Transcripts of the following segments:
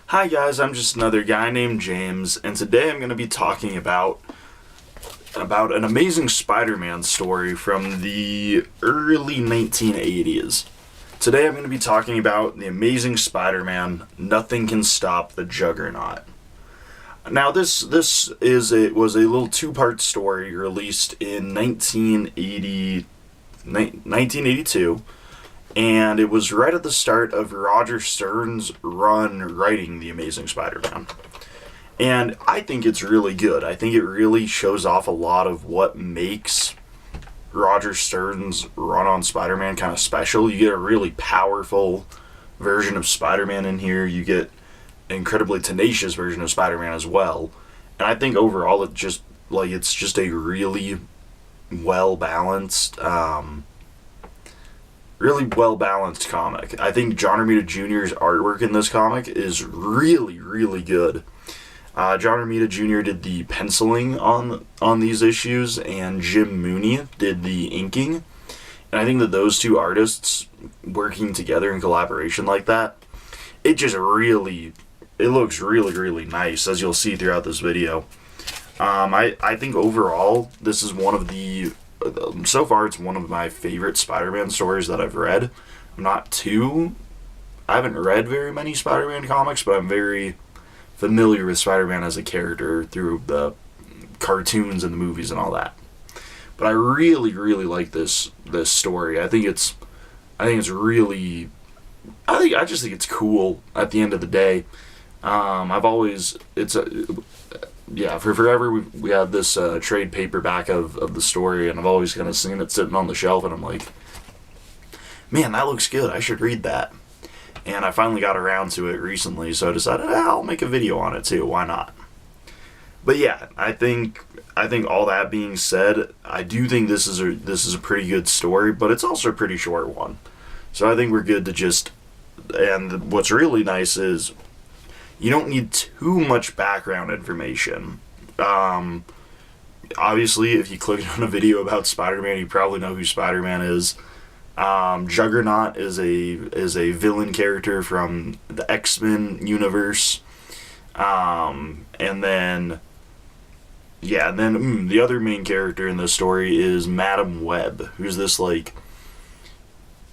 Hi guys, I'm just another guy named James, and today I'm going to be talking about an amazing Spider-Man story from the early 1980s. Today I'm going to be talking about The Amazing Spider-Man, Nothing Can Stop the Juggernaut. Now this was a little two-part story released in 1982, and it was right at the start of Roger Stern's run writing The Amazing Spider-Man. And I think it's really good. I think it really shows off a lot of what makes Roger Stern's run on Spider-Man kind of special. You get a really powerful version of Spider-Man in here. You get an incredibly tenacious version of Spider-Man as well. And I think overall it's just a really well-balanced comic. I think John Romita Jr.'s artwork in this comic is really, really good. John Romita Jr. did the penciling on these issues, and Jim Mooney did the inking. And I think that those two artists working together in collaboration like that, it looks really, really nice, as you'll see throughout this video. I think overall, this is so far it's one of my favorite Spider-Man stories that I've read. I haven't read very many Spider-Man comics, but I'm very familiar with Spider-Man as a character through the cartoons and the movies and all that. But I really, really like this story. I just think it's cool at the end of the day. Forever we had this trade paperback of the story, and I've always kind of seen it sitting on the shelf, and I'm like, man, that looks good, I should read that. And I finally got around to it recently, so I decided I'll make a video on it too, why not? But yeah, I think all that being said, I do think this is a pretty good story, but it's also a pretty short one. So I think we're good to and what's really nice is you don't need too much background information. Obviously, if you clicked on a video about Spider-Man, you probably know who Spider-Man is. Juggernaut is a villain character from the X-Men universe. And then the other main character in this story is Madam Web, who's this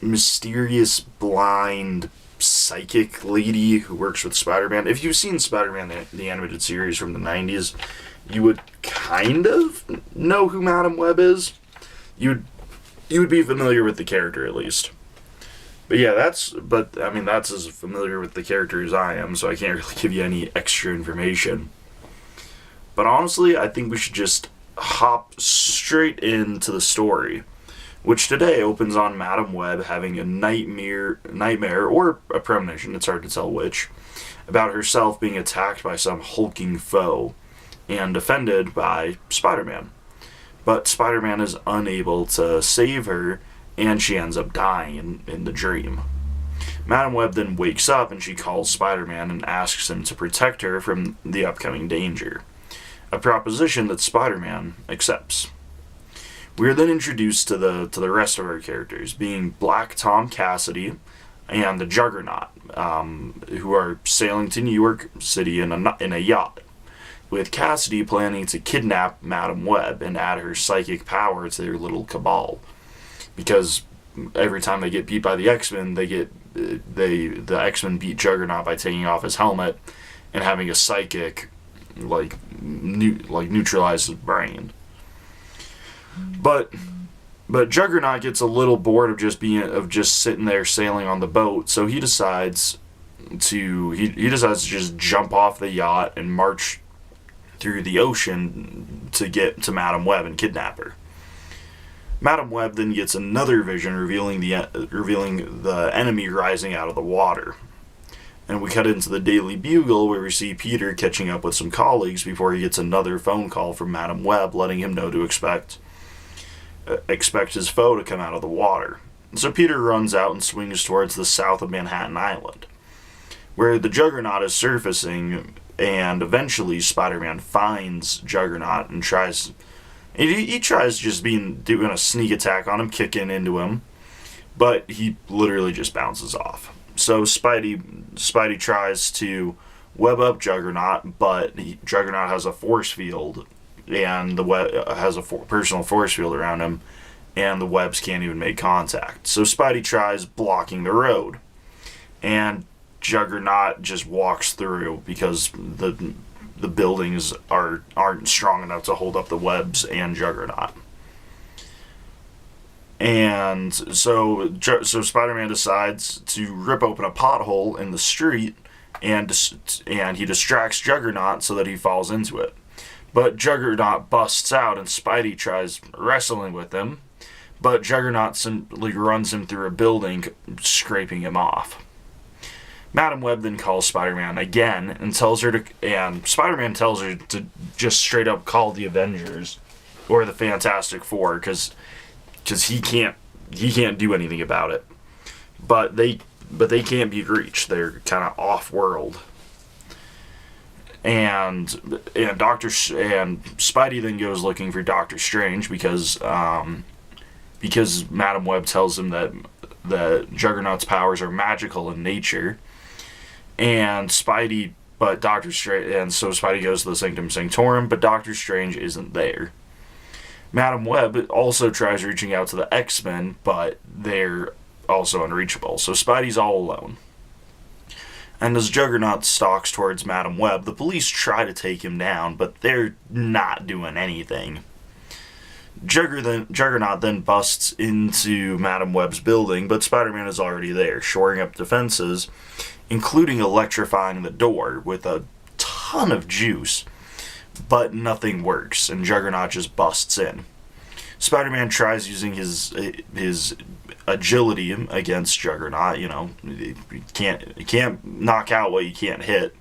mysterious blind psychic lady who works with Spider-Man. If you've seen Spider-Man the animated series from the 90s, you would kind of know who Madam Web is. You would be familiar with the character at least. But yeah, that's as familiar with the character as I am, so I can't really give you any extra information. But honestly, I think we should just hop straight into the story, which today opens on Madam Web having a nightmare or a premonition, it's hard to tell which, about herself being attacked by some hulking foe and defended by Spider-Man. But Spider-Man is unable to save her, and she ends up dying in the dream. Madam Web then wakes up and she calls Spider-Man and asks him to protect her from the upcoming danger, a proposition that Spider-Man accepts. We are then introduced to the rest of our characters, being Black Tom Cassidy and the Juggernaut, who are sailing to New York City in a yacht, with Cassidy planning to kidnap Madam Web and add her psychic power to their little cabal. Because every time they get beat by the X-Men, the X-Men beat Juggernaut by taking off his helmet and having a psychic neutralize his brain. But Juggernaut gets a little bored of just sitting there sailing on the boat, so he decides to just jump off the yacht and march through the ocean to get to Madam Web and kidnap her. Madam Web then gets another vision revealing the enemy rising out of the water. And we cut into the Daily Bugle, where we see Peter catching up with some colleagues before he gets another phone call from Madam Web letting him know to expect his foe to come out of the water. So Peter runs out and swings towards the south of Manhattan Island, where the Juggernaut is surfacing, and eventually Spider-Man finds Juggernaut and tries just doing a sneak attack on him, kicking into him, but he literally just bounces off. So Spidey tries to web up Juggernaut, but Juggernaut has a force field, and the web has a personal force field around him, and the webs can't even make contact. So Spidey tries blocking the road, and Juggernaut just walks through because the buildings aren't strong enough to hold up the webs and Juggernaut. And so Spider-Man decides to rip open a pothole in the street, and he distracts Juggernaut so that he falls into it. But Juggernaut busts out, and Spidey tries wrestling with him, but Juggernaut simply runs him through a building, scraping him off. Madam Web then calls Spider-Man again and Spider-Man tells her to just straight up call the Avengers or the Fantastic Four because he can't do anything about it. But they can't be reached. They're kind of off-world. And Spidey then goes looking for Doctor Strange because Madam Web tells him that Juggernaut's powers are magical in nature. And Spidey goes to the Sanctum Sanctorum, but Doctor Strange isn't there. Madam Web also tries reaching out to the X-Men, but they're also unreachable. So Spidey's all alone. And as Juggernaut stalks towards Madam Web, the police try to take him down, but they're not doing anything. Juggernaut then busts into Madam Web's building, but Spider-Man is already there, shoring up defenses, including electrifying the door with a ton of juice. But nothing works, and Juggernaut just busts in. Spider-Man tries using his agility against Juggernaut. You can't knock out what you can't hit.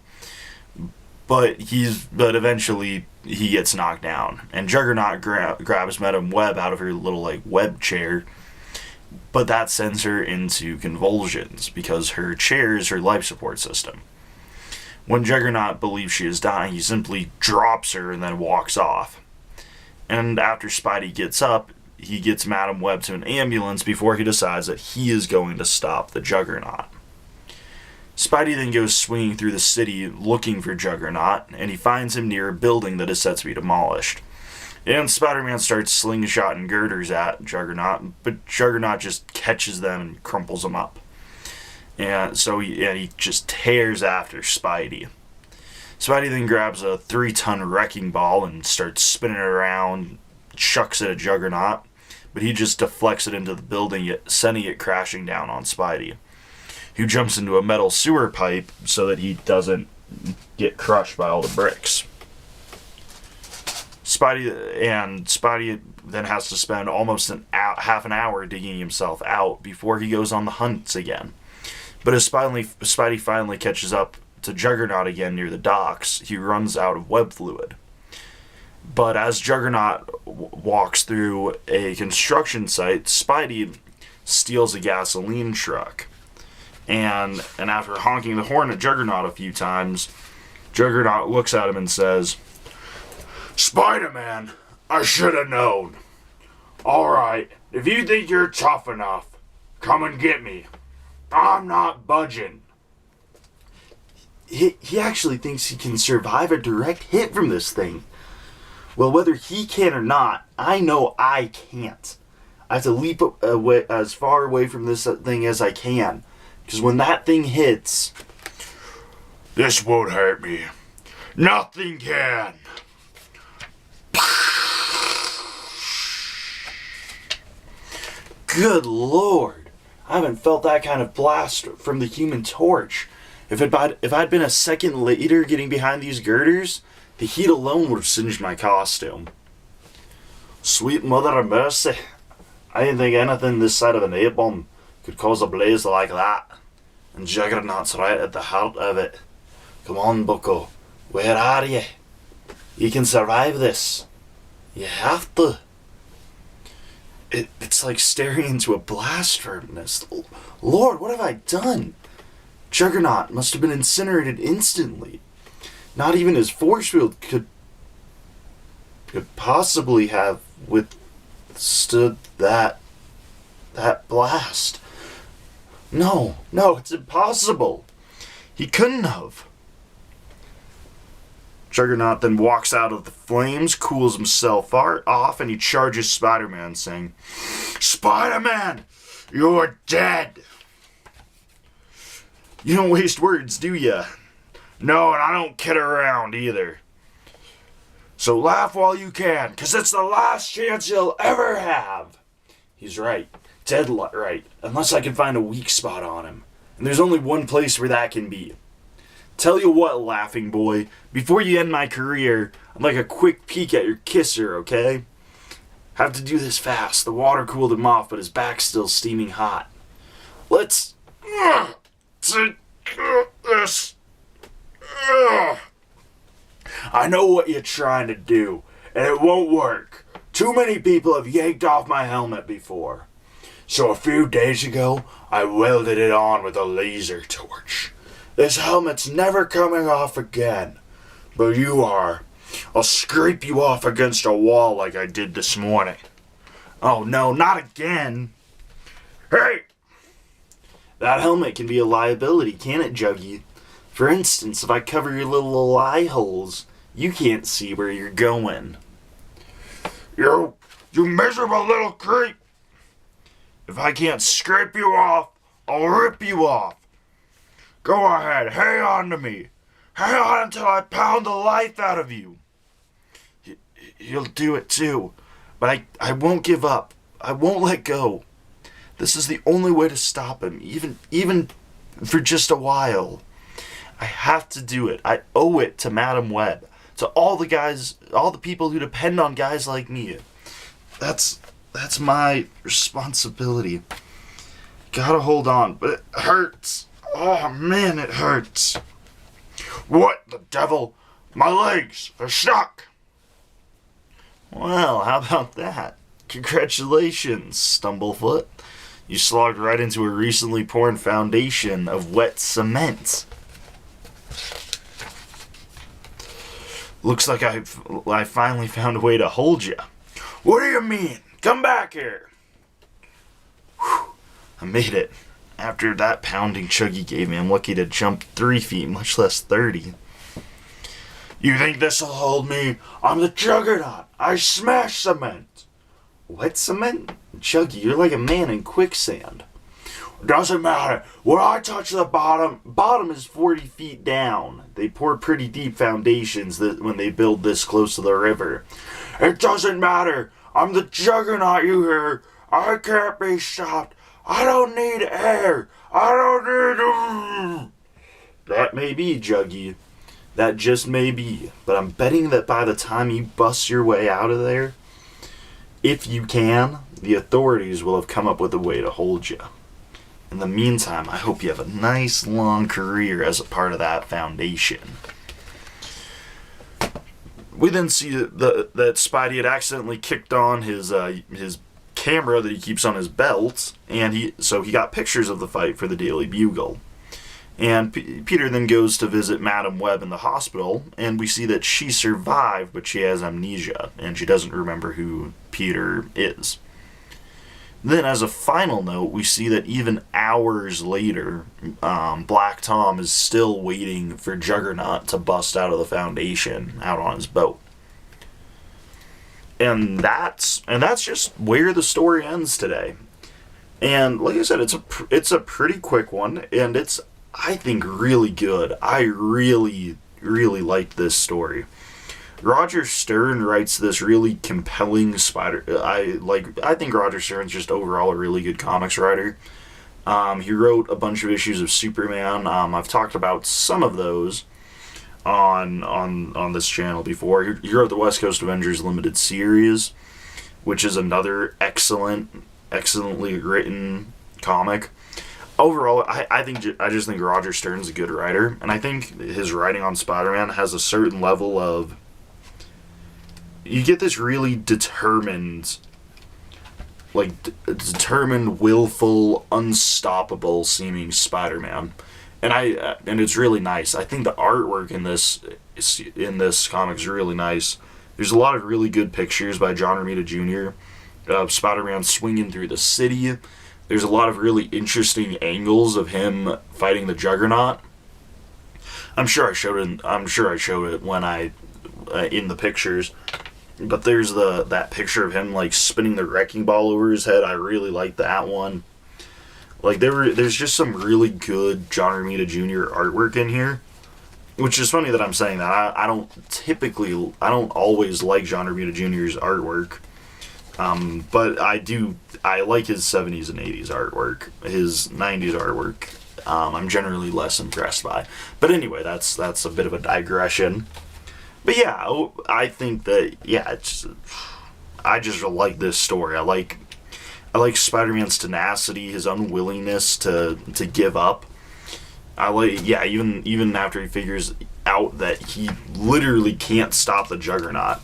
But eventually he gets knocked down, and Juggernaut grabs Madam Web out of her little web chair. But that sends her into convulsions because her chair is her life support system. When Juggernaut believes she is dying, he simply drops her and then walks off. And after Spidey gets up, he gets Madam Web to an ambulance before he decides that he is going to stop the Juggernaut. Spidey then goes swinging through the city looking for Juggernaut, and he finds him near a building that is set to be demolished. And Spider-Man starts slingshotting girders at Juggernaut, but Juggernaut just catches them and crumples them up. And so he just tears after Spidey. Spidey then grabs a 3-ton wrecking ball and starts spinning it around, chucks it at Juggernaut, but he just deflects it into the building, sending it crashing down on Spidey, who jumps into a metal sewer pipe so that he doesn't get crushed by all the bricks. Spidey then has to spend almost half an hour digging himself out before he goes on the hunts again. But as Spidey finally catches up to Juggernaut again near the docks, he runs out of web fluid. But as Juggernaut walks through a construction site, Spidey steals a gasoline truck. And after honking the horn at Juggernaut a few times, Juggernaut looks at him and says, "Spider-Man, I should have known. Alright, if you think you're tough enough, come and get me. I'm not budging." He actually thinks he can survive a direct hit from this thing. Well, whether he can or not, I know I can't. I have to leap away, as far away from this thing as I can. Because when that thing hits... "This won't hurt me. Nothing can." Good Lord. I haven't felt that kind of blast from the Human Torch. If I'd been a second later getting behind these girders, the heat alone would have singed my costume. Sweet mother of mercy. I didn't think anything this side of an A-bomb could cause a blaze like that. And Juggernaut's right at the heart of it. Come on, bucko. Where are you? You can survive this. You have to. It's like staring into a blast furnace. Lord, what have I done? Juggernaut must have been incinerated instantly. Not even his force field could possibly have withstood that blast. No, it's impossible. He couldn't have. Juggernaut then walks out of the flames, cools himself off, and he charges Spider-Man, saying, "Spider-Man, you're dead." You don't waste words, do ya? No, and I don't kid around either. So laugh while you can, 'cause it's the last chance you'll ever have. He's right. Dead right. Unless I can find a weak spot on him. And there's only one place where that can be. Tell you what, laughing boy, before you end my career, I'd like a quick peek at your kisser, okay? Have to do this fast. The water cooled him off, but his back's still steaming hot. Let's do this. I know what you're trying to do, and it won't work. Too many people have yanked off my helmet before. So a few days ago, I welded it on with a laser torch. This helmet's never coming off again. But you are. I'll scrape you off against a wall like I did this morning. Oh no, not again. Hey! That helmet can be a liability, can't it, Juggy? For instance, if I cover your little eye holes, you can't see where you're going. You miserable little creep! If I can't scrape you off, I'll rip you off. Go ahead, hang on to me. Hang on until I pound the life out of you. You'll do it too, but I won't give up. I won't let go. This is the only way to stop him, even for just a while. I have to do it. I owe it to Madam Web, to all the people who depend on guys like me. That's my responsibility. Gotta hold on, but it hurts. Oh man, it hurts. What the devil? My legs are stuck. Well, how about that? Congratulations, Stumblefoot. You slogged right into a recently poured foundation of wet cement. Looks like I finally found a way to hold you. What do you mean? Come back here. Whew, I made it. After that pounding Chuggy gave me, I'm lucky to jump 3 feet, much less 30. You think this'll hold me? I'm the Juggernaut. I smash cement. Wet cement? Chuggy, you're like a man in quicksand. Doesn't matter. When I touch the bottom is 40 feet down. They pour pretty deep foundations when they build this close to the river. It doesn't matter. I'm the Juggernaut, you hear? I can't be stopped. I don't need air. I don't need... That may be, Juggy. That just may be. But I'm betting that by the time you bust your way out of there, if you can, the authorities will have come up with a way to hold you. In the meantime, I hope you have a nice long career as a part of that foundation. We then see that Spidey had accidentally kicked on his camera that he keeps on his belt, and he got pictures of the fight for the Daily Bugle. And Peter then goes to visit Madam Web in the hospital, and we see that she survived, but she has amnesia, and she doesn't remember who Peter is. Then, as a final note, we see that even hours later, Black Tom is still waiting for Juggernaut to bust out of the foundation out on his boat. And that's just where the story ends today. And like I said, it's a pretty quick one, and it's, I think, really good. I really, really liked this story. Roger Stern writes this really compelling I think Roger Stern's just overall a really good comics writer. He wrote a bunch of issues of Superman. I've talked about some of those on this channel before. He wrote the West Coast Avengers Limited Series, which is another excellently written comic. Overall, I just think Roger Stern's a good writer, and I think his writing on Spider-Man has a certain level of... You get this really determined, willful, unstoppable seeming Spider-Man, and it's really nice. I think the artwork in this comic is really nice. There's a lot of really good pictures by John Romita Jr. of Spider-Man swinging through the city. There's a lot of really interesting angles of him fighting the Juggernaut. I'm sure I showed it when I in the pictures. But there's that picture of him like spinning the wrecking ball over his head. I really like that one. Like there's just some really good John Romita Jr. artwork in here, which is funny that I'm saying that. I don't always like John Romita Jr.'s artwork, but I like his 70s and 80s artwork. His 90s artwork, I'm generally less impressed by. But anyway, that's a bit of a digression. But yeah, I think that I just like this story. I like Spider-Man's tenacity, his unwillingness to give up. I like even after he figures out that he literally can't stop the Juggernaut,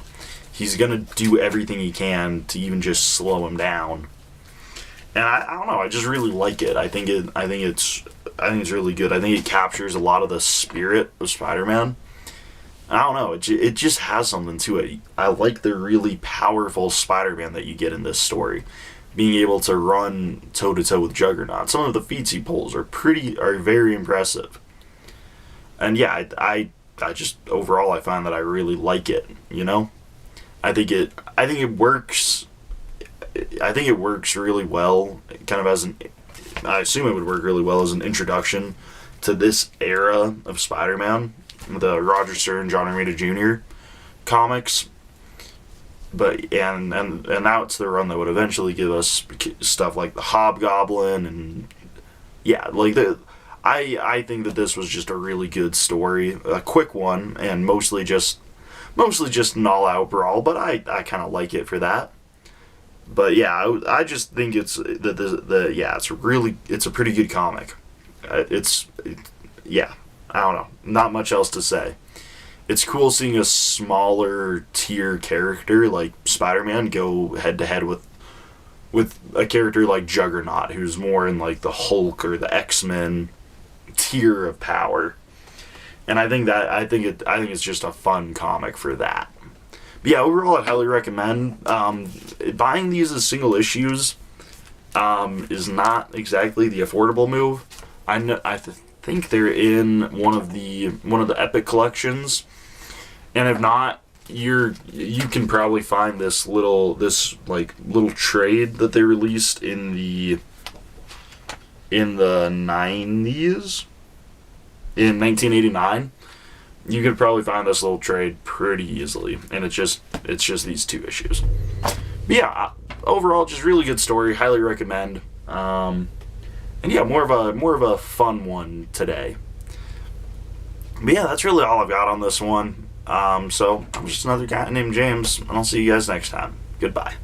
he's gonna do everything he can to even just slow him down. And I don't know, I just really like it. I think it's really good. I think it captures a lot of the spirit of Spider-Man. I don't know, it just has something to it. I like the really powerful Spider-Man that you get in this story. Being able to run toe-to-toe with Juggernaut. Some of the feats he pulls are very impressive. And yeah, I just, overall, I find that I really like it, you know? I think it works really well, kind of I assume it would work really well as an introduction to this era of Spider-Man. The Roger Stern, John Romita Jr. comics, but and now it's the run that would eventually give us stuff like the Hobgoblin and I think that this was just a really good story, a quick one, and mostly just an all-out brawl. But I kind of like it for that. But yeah, I just think it's it's a pretty good comic. I don't know. Not much else to say. It's cool seeing a smaller tier character like Spider-Man go head to head with a character like Juggernaut, who's more in like the Hulk or the X-Men tier of power. And I think it's just a fun comic for that. But yeah, overall, I'd highly recommend. Buying these as single issues is not exactly the affordable move. I think they're in one of the Epic collections, and if not, you can probably find this little trade that they released in the 90s, in 1989. You could probably find this little trade pretty easily, and it's just these 2 issues. But yeah, overall, just really good story. Highly recommend. And yeah, more of a fun one today. But yeah, that's really all I've got on this one. So I'm just another guy named James, and I'll see you guys next time. Goodbye.